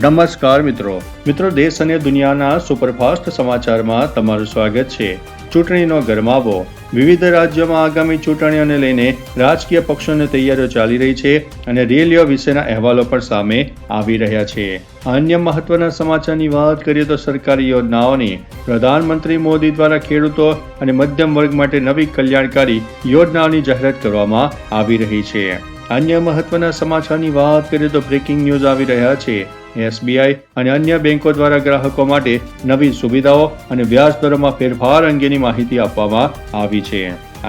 નમસ્કાર મિત્રો દેશ અને દુનિયાના સુપરફાસ્ટ સમાચારમાં તમારું સ્વાગત છે। ચૂંટણીનો ગરમાવો। વિવિધ રાજ્યોમાં આગામી ચૂંટણીઓને લઈને રાજકીય પક્ષોની તૈયારીઓ ચાલી રહી છે અને રેલીઓ વિશેના અહેવાલો પણ સામે આવી રહ્યા છે। અન્ય મહત્વના સમાચારની વાત કરીએ તો સરકારી યોજનાઓની પ્રધાનમંત્રી મોદી દ્વારા ખેડૂતો અને મધ્યમ વર્ગ માટે નવી કલ્યાણકારી યોજનાઓની જાહેરાત કરવામાં આવી રહી છે। અન્ય મહત્વના સમાચારની વાત કરીએ તો બ્રેકિંગ ન્યૂઝ આવી રહ્યા છે। એસબીઆઈ અને અન્ય બેંકો દ્વારા ગ્રાહકો માટે નવી સુવિધાઓ અને વ્યાજ દરોમાં ફેરફાર અંગેની માહિતી આપવામાં આવી છે।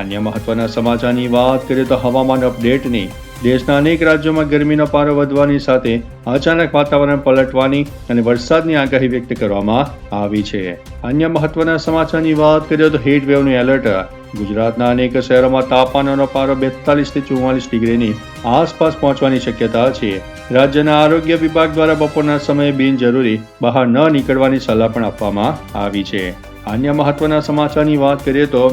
અન્ય મહત્વના સમાચારની વાત કરીએ તો હવામાન અપડેટની। દેશના અનેક રાજ્યોમાં ગરમીનો પારો વધવાની સાથે અચાનક વાતાવરણ પલટવાની અને વરસાદની આગાહી વ્યક્ત કરવામાં આવી છે। અન્ય મહત્વના સમાચારની વાત કરીએ તો હીટ વેવનું એલર્ટ। ગુજરાતના અનેક શહેરોમાં તાપમાનનો પારો 42 થી 44 ડિગ્રીની આસપાસ પહોંચવાની શક્યતા છે। રાજ્યના આરોગ્ય વિભાગ દ્વારા બપોરના સમયે બિનજરૂરી બહાર ન નીકળવાની સલાહ પણ આપવામાં આવી છે। અન્ય મહત્વના સમાચારની વાત કરીએ તો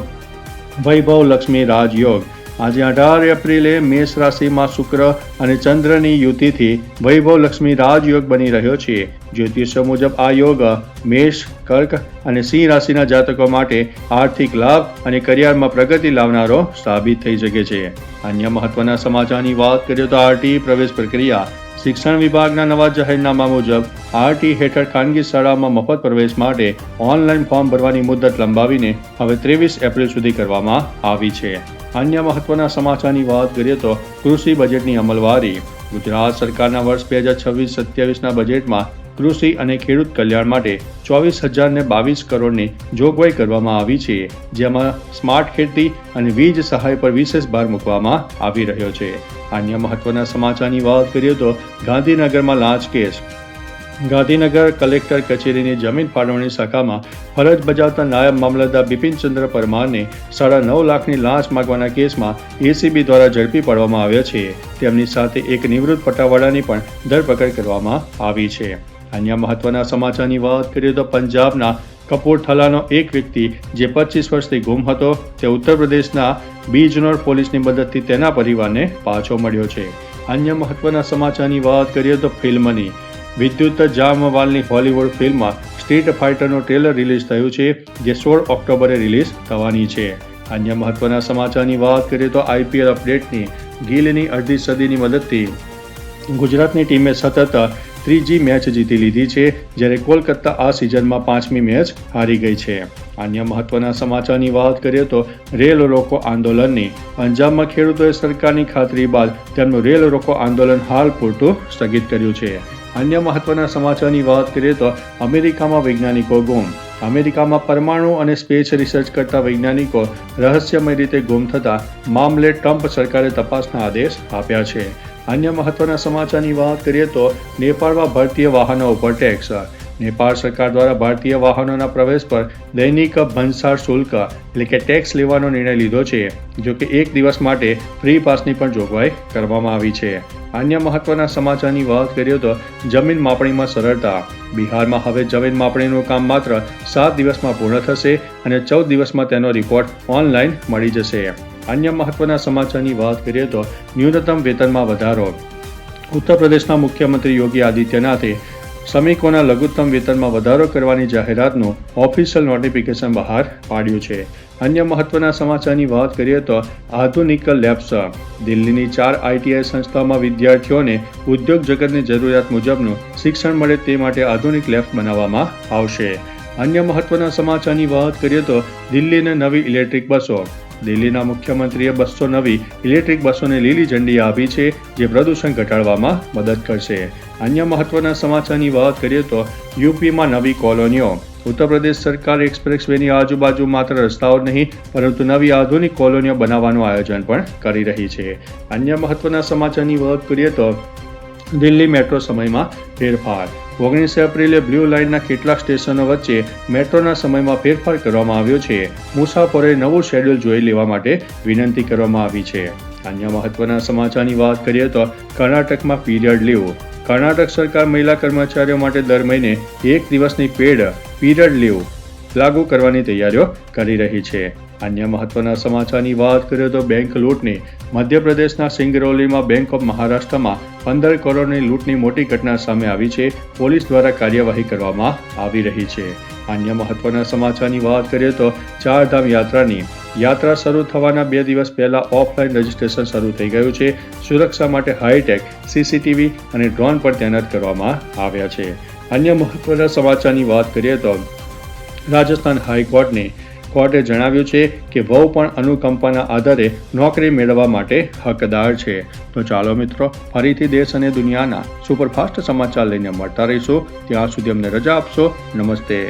વૈભવ લક્ષ્મી રાજયોગ। આજે 18 એપ્રિલે મેષ રાશિમાં શુક્ર અને ચંદ્રની યુતિથી વૈભવ લક્ષ્મી રાજયોગ બની રહ્યો છે। જ્યોતિષો મુજબ આ યોગ મેષ, કર્ક અને સિંહ રાશિના જાતકો માટે આર્થિક લાભ અને કરિયરમાં પ્રગતિ લાવનારો સાબિત થઈ શકે છે। અન્ય મહત્વના સમાચારની વાત કરીએ તો આરટીઈ પ્રવેશ પ્રક્રિયા। શિક્ષણ વિભાગના નવા જાહેરનામા મુજબ આરટી હેઠળ ખાનગી શાળામાં મફત પ્રવેશ માટે ઓનલાઈન ફોર્મ ભરવાની મુદત લંબાવીને હવે 23 એપ્રિલ સુધી કરવામાં આવી છે। અન્ય મહત્વના સમાચારની વાત કરીએ તો કૃષિ બજેટની અમલવારી। ગુજરાત સરકારના વર્ષ 2026-27ના બજેટમાં કૃષિ અને ખેડૂત કલ્યાણ માટે 24,022 કરોડની જોગવાઈ કરવામાં આવી છે, જેમાં સ્માર્ટ ખેતી અને વીજ સહાય પર વિશેષ ભાર મૂકવામાં આવી રહ્યો છે। અન્ય મહત્વના સમાચારની વાત કરીએ તો ગાંધીનગરમાં લાંચ કેસ। ગાંધીનગર કલેક્ટર કચેરીની જમીન ફાળવણી શાખામાં ફરજ બજાવતા નાયબ મામલતદાર બિપિનચંદ્ર પરમારને 9.5 લાખની લાંચ માંગવાના કેસમાં એસીબી દ્વારા ઝડપી પાડવામાં આવ્યા છે। તેમની સાથે એક નિવૃત્ત પટાવાળાની પણ ધરપકડ કરવામાં આવી છે। અન્ય મહત્વના સમાચારની વાત કરીએ તો પંજાબના કપૂરથલાનો એક વ્યક્તિ જે 25 વર્ષથી ગુમ હતો તે ઉત્તર પ્રદેશના બીજનોર પોલીસની મદદથી તેના પરિવારને પાછો મળ્યો છે। અન્ય મહત્વના સમાચારની વાત કરીએ તો ફિલ્મની। વિદ્યુત જામવાલની હોલીવુડ ફિલ્મ સ્ટ્રીટ ફાઇટરનું ટ્રેલર રિલીઝ થયું છે, જે 16 ઓક્ટોબરે રિલીઝ થવાની છે। અન્ય મહત્વના સમાચારની વાત કરીએ તો આઈપીએલ અપડેટની। ગિલની અડધી સદીની મદદથી ગુજરાતની ટીમે સતત 3જી મેચ જીતી લીધી છે, જ્યારે કોલકાતા આ સિઝનમાં 5મી મેચ હારી ગઈ છે। અન્ય મહત્વના સમાચારની વાત કરીએ તો રેલ રોકો આંદોલનની। પંજાબમાં ખેડૂતોએ સરકારની ખાતરી બાદ તેમનું રેલ રોકો આંદોલન હાલ પૂરતું સ્થગિત કર્યું છે। અન્ય મહત્વના સમાચારની વાત કરીએ તો અમેરિકામાં વૈજ્ઞાનિકો ગુમ। અમેરિકામાં પરમાણુ અને સ્પેસ રિસર્ચ કરતા વૈજ્ઞાનિકો રહસ્યમય રીતે ગુમ થતા મામલે ટ્રમ્પ સરકારે તપાસના આદેશ આપ્યા છે। અન્ય મહત્વના સમાચારની વાત કરીએ તો નેપાળમાં ભારતીય વાહનો ઉપર ટેક્સ। નેપાળ સરકાર દ્વારા ભારતીય વાહનોના પ્રવેશ પર દૈનિક ભંસાર શુલ્ક એટલે કે ટેક્સ લેવાનો નિર્ણય લીધો છે, જો કે એક દિવસ માટે ફ્રી પાસની પણ જોગવાઈ કરવામાં આવી છે। અન્ય મહત્વના સમાચારની વાત કરીએ તો જમીન માપણીમાં સરળતા। બિહારમાં હવે જમીન માપણીનું કામ માત્ર 7 દિવસમાં પૂર્ણ થશે અને 14 દિવસમાં તેનો રિપોર્ટ ઓનલાઈન મળી જશે। અન્ય મહત્વના સમાચારની વાત કરીએ તો ન્યૂનતમ વેતનમાં વધારો। ઉત્તર પ્રદેશના મુખ્યમંત્રી યોગી આદિત્યનાથે શ્રમિકોના લઘુત્તમ વેતનમાં વધારો કરવાની જાહેરાતનું ઓફિશિયલ નોટિફિકેશન બહાર પાડ્યું છે। અન્ય મહત્વના સમાચારની વાત કરીએ તો આધુનિક લેબ્સ। દિલ્હીની 4 આઈટીઆઈ સંસ્થાઓમાં વિદ્યાર્થીઓને ઉદ્યોગ જગતની જરૂરિયાત મુજબનું શિક્ષણ મળે તે માટે આધુનિક લેબ્સ બનાવવામાં આવશે। અન્ય મહત્વના સમાચારની વાત કરીએ તો દિલ્હીને નવી ઇલેક્ટ્રિક બસો। દિલ્હીના મુખ્યમંત્રીએ 200 નવી ઇલેક્ટ્રિક બસોને લીલી ઝંડી આપી છે, જે પ્રદૂષણ ઘટાડવામાં મદદ કરશે। અન્ય મહત્વના સમાચારની વાત કરીએ તો યુપીમાં નવી કોલોનીઓ। ઉત્તર પ્રદેશ સરકાર એક્સપ્રેસવેની આજુબાજુ માત્ર રસ્તાઓ જ નહીં પરંતુ નવી આધુનિક કોલોનીઓ બનાવવાનું આયોજન પણ કરી રહી છે। અન્ય મહત્વના સમાચારની વાત કરીએ તો દિલ્હી મેટ્રો સમયમાં ફેરફાર। 19 એપ્રિલે બ્લુ લાઇનના કેટલાક સ્ટેશનો વચ્ચે મેટ્રોના સમયમાં ફેરફાર કરવામાં આવ્યો છે। મુસાફરોએ નવું શેડ્યુલ જોઈ લેવા માટે વિનંતી કરવામાં આવી છે। અન્ય મહત્વના સમાચારની વાત કરીએ તો કર્ણાટકમાં પીરિયડ લીવ। કર્ણાટક સરકાર મહિલા કર્મચારીઓ માટે દર મહિને 1 દિવસની પેડ પીરિયડ લીવ લાગુ કરવાની તૈયારીઓ કરી રહી છે। અન્ય મહત્વના સમાચારની વાત કરીએ તો બેંક લૂંટની મધ્યપ્રદેશના સિંગરૌલીમાં બેંક ઓફ મહારાષ્ટ્રમાં 15 કરોડની લૂંટની મોટી ઘટના સામે આવી છે. પોલીસ દ્વારા કાર્યવાહી કરવામાં આવી રહી છે. અન્ય મહત્વના સમાચારની વાત કરીએ તો ચારધામ યાત્રાની યાત્રા શરૂ થવાના 2 દિવસ પહેલા ઓફલાઈન રજીસ્ટ્રેશન શરૂ થઈ ગયું છે. સુરક્ષા માટે હાઈટેક સીસીટીવી અને ડ્રોન પણ તૈનાત કરવામાં આવ્યા છે. અન્ય મહત્વના સમાચારની વાત કરીએ તો રાજસ્થાન હાઈકોર્ટને કોર્ટે જણાવ્યું છે કે વહુ પણ અનુકંપાના આધારે નોકરી મેળવવા માટે હકદાર છે. તો ચાલો મિત્રો, ફરીથી દેશ અને દુનિયાના સુપરફાસ્ટ સમાચાર લઈને મળતા રહીશું. ત્યાં સુધી અમને રજા આપશો. નમસ્તે.